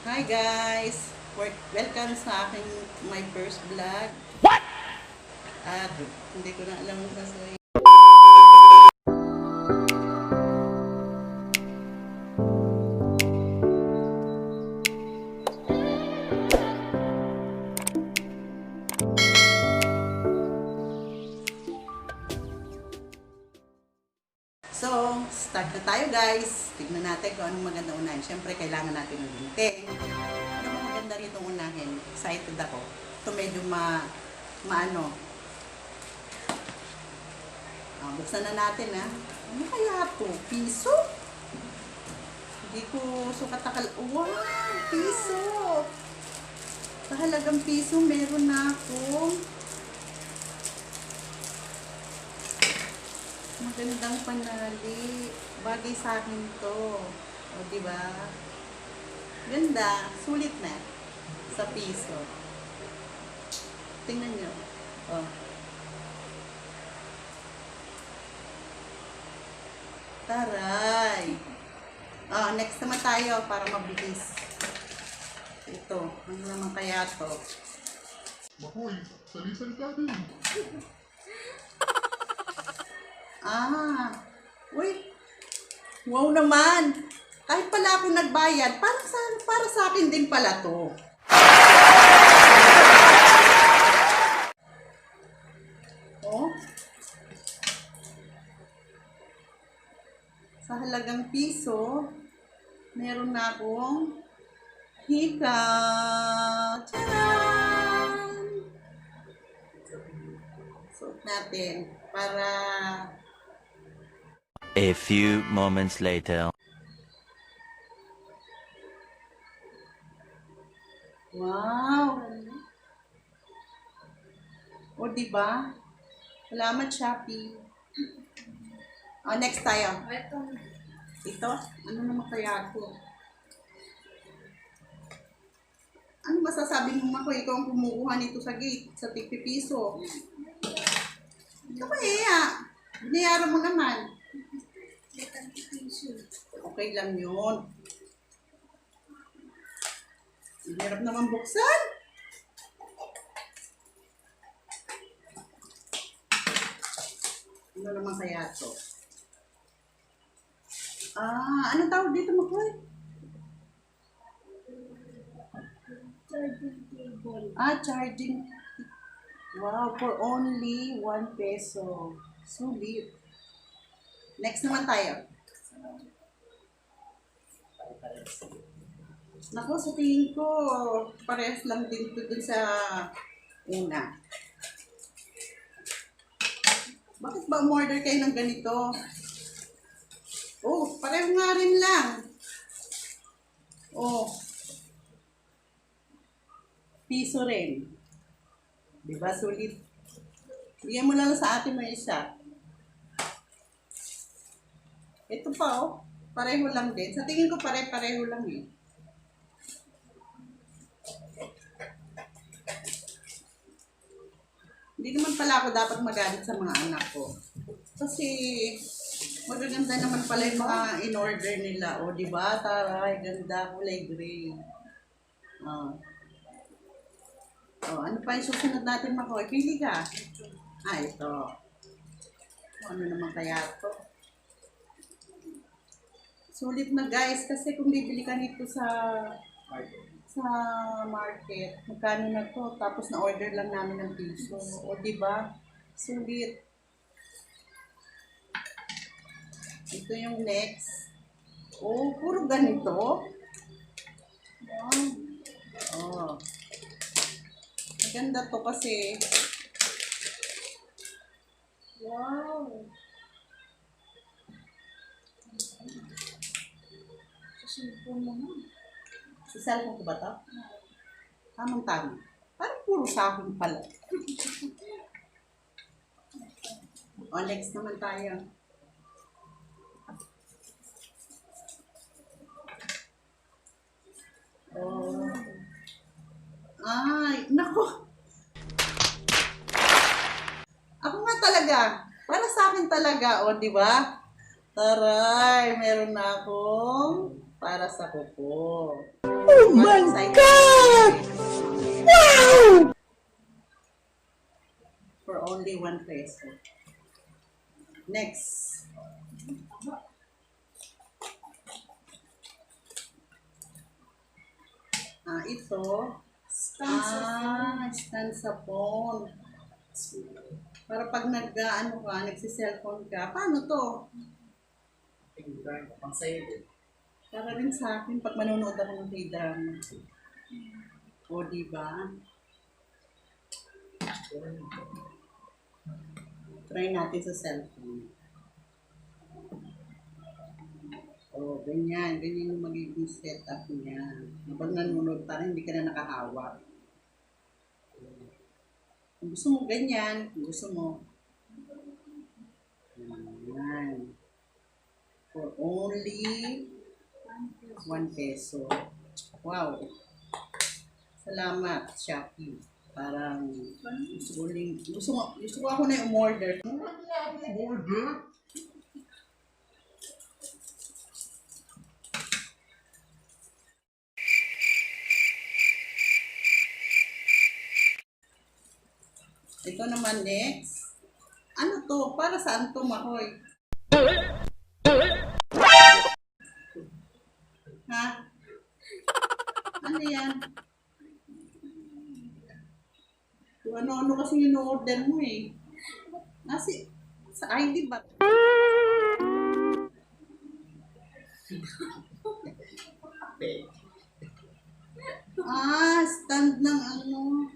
Hi guys! Welcome sa aking my first vlog. At hindi ko na alam kung sasabihin. So, start na tayo guys. Tignan natin kung anong maganda unahin. Siyempre, kailangan natin ng gunting. Ano ba maganda rito unahin? Excited ako. Ito medyo maano. Buksan na natin ha. Ano kaya ito? Piso? Hindi ko sukat akal. Wow! Piso! Sa halagang piso, meron na ako. Magandang panali. Bagay sa akin to. O, diba? Ganda. Sulit na. Sa piso. Tingnan nyo. O. Taray. Next naman tayo para mabilis. Ito. Ano naman kaya to? Mahoy, salisan ka din. Uy. Wow naman. Kahit pala ako nagbayad, para sa akin din pala to. Oh. Sa halagang piso, meron na akong hika. Tcharan! Suot natin para A few moments later. wow! O, diba? Salamat, Shopee. Next tayo. Ito? Ano naman kaya ito? Ano masasabi mo ako? Ikaw ang kumukuha nito sa gate, sa Shopee Piso. Ito ba binayaran mo naman. Okay lang yun. Ang hirap naman buksan. Ano naman kaya ito? Anong tawag dito, Makoy? Charging table. Charging. Wow, for only 1 peso. Sulit. Next naman tayo. Naku, sa tingin ko, parehas lang din ito dun sa una. Bakit ba umorder kayo ng ganito? Oh, pareho nga rin lang. Oh. Piso rin. Diba, sulit? Bigyan mo lang sa atin mo isa. Ito pa, oh. Pareho lang din. Sa tingin ko pare-pareho lang eh. Hindi naman pala ako dapat magalit sa mga anak ko. Kasi magaganda naman pala yung mga in-order nila. O, diba? Taray, ganda. Kulay gray. Ano pa yung susunod natin, Makoy? Pili ka. Ito. Ano naman kaya ito? Sulit na guys, kasi kung bibili ka nito sa market, magkano na to? Tapos na-order lang namin ng piso. O, diba? Sulit. Ito yung next. Oh, puro ganito. Wow. Maganda to kasi. Wow. Sa cellphone naman. Sa cellphone ko ba ito? Tamang-tama. Parang puro sa akin pala. Next naman tayo. Nako. Ako nga talaga. Para sa akin talaga, o, di ba? Taray, meron na akong para sa kuko. Oh my God! Wow! For only 1 peso. Next. Ito. Stand sa phone. Para pag nag-ano ka, nagsi-cellphone ka, paano to? Para rin sa akin, pag manonood ako ng K-drama. O, diba? Try natin sa cellphone. O, ganyan. Ganyan yung magiging setup niya. Habang nanonood pa rin, hindi ka na nakahawak. Kung gusto mo ganyan, kung gusto mo, yan. For only 1 peso. Wow. Salamat, Shopee. Parang gusto ko ako na yung umorder. Order? Ito naman next. Ano to? Para saan to, Mahoy? Ha? Ano yan? Kung ano-ano kasi yung order mo eh. Kasi, sa ID ba? Stand ng ano.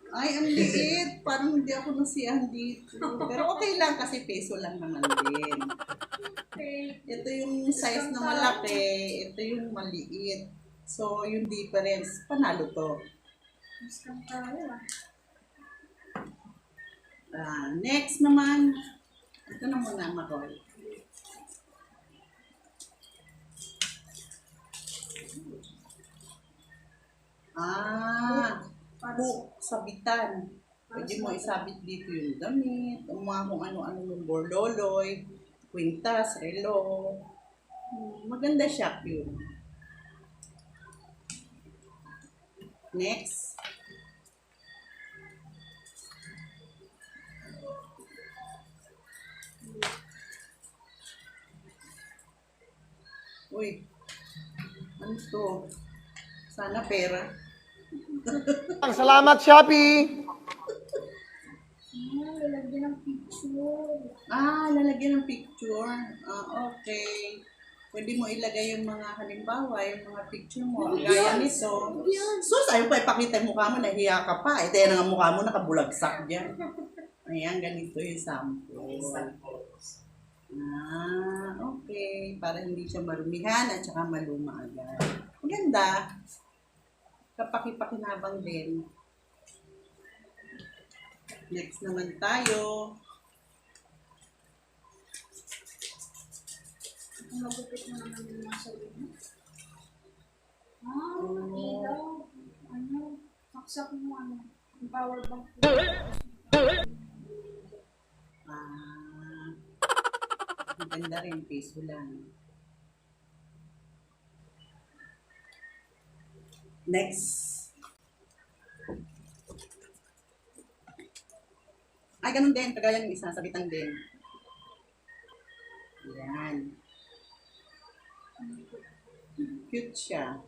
Ay, ang liit. Parang hindi ako nasiyahan dito. Pero okay lang kasi peso lang naman din. Ito yung size na malaki. Ito yung maliit. So, yung difference, panalo to. Next naman. Ito na muna, Makoy. Sabitan. Pwede mo isabit dito yung damit, mga kung ano-ano yung borloloy, kwintas, relo. Maganda siya, yun. Next. Uy, ano to? Sana pera. Salamat, Shopee! Lalagyan ng picture. Lalagyan ng picture. Okay. Pwede mo ilagay yung mga halimbawa, yung mga picture mo. Gaya nito. Sus, ayaw pa ipakita yung mukha mo, nahiya ka pa. Ito yan ang mukha mo, nakabulagsak dyan. Ayan, ganito yung sample. Okay. Para hindi siya marumihan at saka maluma agad. Maganda. Kapaki-pakinabang din. Next naman tayo. Magupit mo naman yung mga sabi mo. Ilaw. Ano? Saksak mo ano. Yung power bank. Maganda rin. Peso lang. Next. Ay, ganun din. Kagaya ng isa. Sabitan din. Yan. Cute siya.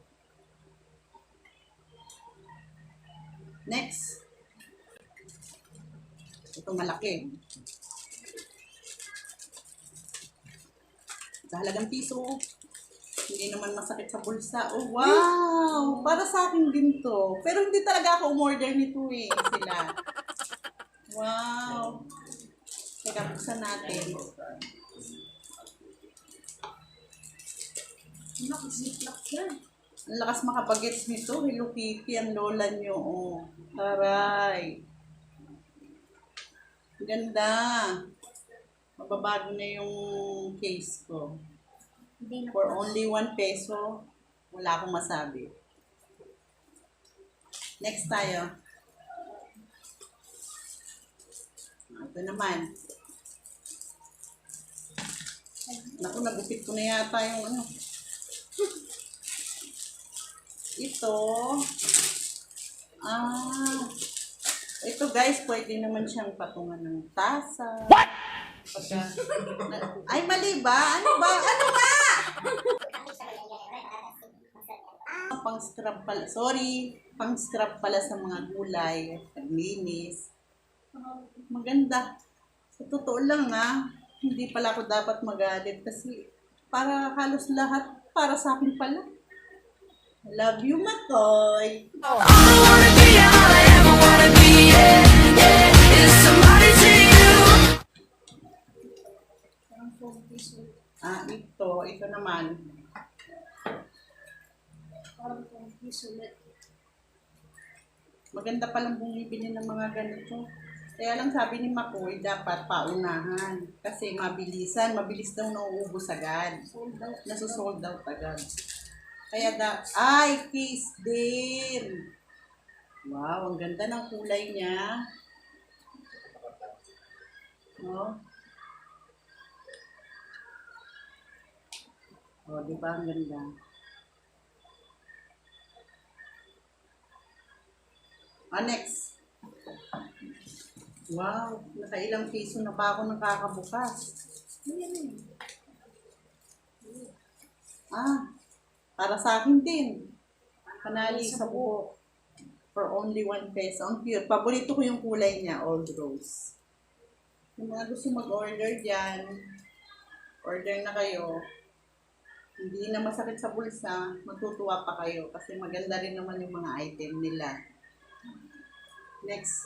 Next. Ito malaki. Sa halagang piso. Hindi naman masakit sa bulsa. Oh, wow! Para sa akin din to. Pero hindi talaga ako umorder nito eh. Sila. Wow! Teka, buksan natin. Zip-lock yan. Ang lakas makapag-gets nito. Hello Kitty, ang lola nyo. Oh. Taray. Ganda. Mababago na yung case ko. For only 1 peso, wala akong masabi. Next tayo. Ito naman. Naku, nagupit ko na yata yung ano. ito, ito guys, pwede naman siyang patungan ng tasa. Pagka, ay, mali ba? Ano ba? Ano ba? Pang scrub pala. Sorry. Pang scrub pala sa mga gulay. Paglinis. Maganda. Sa totoo lang hindi pala ako dapat magalit kasi para halos lahat para sa akin pala. Love you, Makoy. Parang 4 piso. Ito naman. Parang 4 piso ulit. Maganda palang bumibili ng mga ganito. Kaya lang sabi ni Makoy, dapat paunahan. Kasi mabilis daw nauubos agad. Sold out. Nasusold out agad. Kaya case din. Wow, ang ganda ng kulay niya. Oh. Oh, di ba ang ganda? Next. Wow, nakailang piso na pa ako nakakabukas. Para sa akin din. Panali sa buhok. For only 1 peso. Ang cute. Paborito ko yung kulay niya, old rose. Yung mga gusto mag-order dyan, order na kayo. Hindi na masakit sa bulsa, matutuwa pa kayo kasi maganda rin naman yung mga item nila. Next.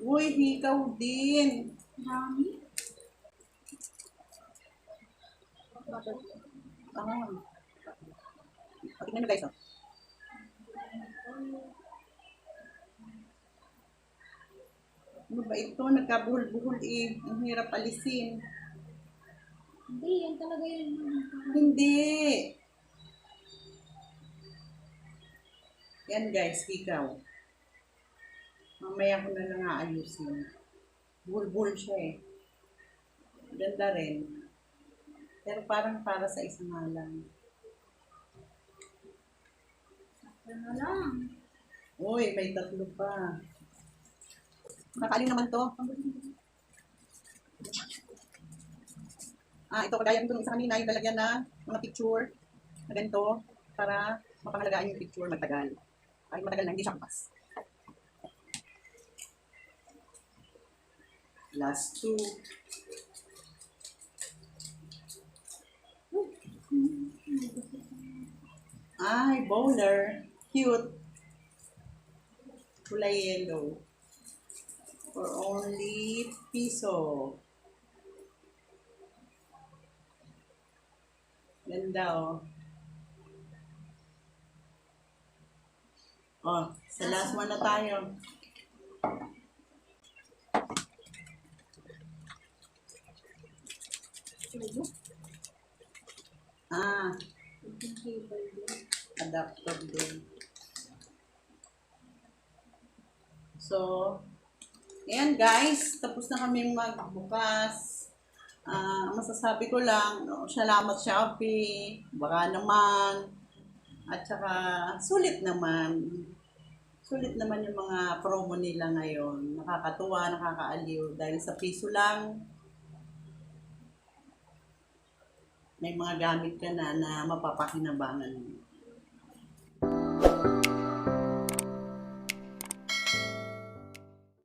Uy, hikaw din. Marami. Tingnan nyo guys. Ano ba ito? Nagkabuhol-buhol eh. Ang hirap alisin. Hindi, yan talaga yun. Hindi. Yan guys, hikaw. Mamaya ko na lang aayusin. Buhol-buhol siya eh. Ganda rin. Pero parang para sa isang lang. Ano lang. Uy, may 3 pa. Nakakaling naman to. Ito kagaya nito isa kanina, yung lalagyan na mga picture na ganito para mapangalagaan yung picture magtagal. Kahit matagal na, hindi siya kapas. Last 2. Bowler. Cute. Kulay yellow. For only piso. Ganda sa last one na tayo. Adapter din. So, ayan guys, tapos na kami magbukas. Masasabi ko lang, salamat Shopee, baka naman, at saka sulit naman. Sulit naman yung mga promo nila ngayon. Nakakatuwa, nakakaaliw dahil sa piso lang, may mga gamit ka na mapapakinabangan mo.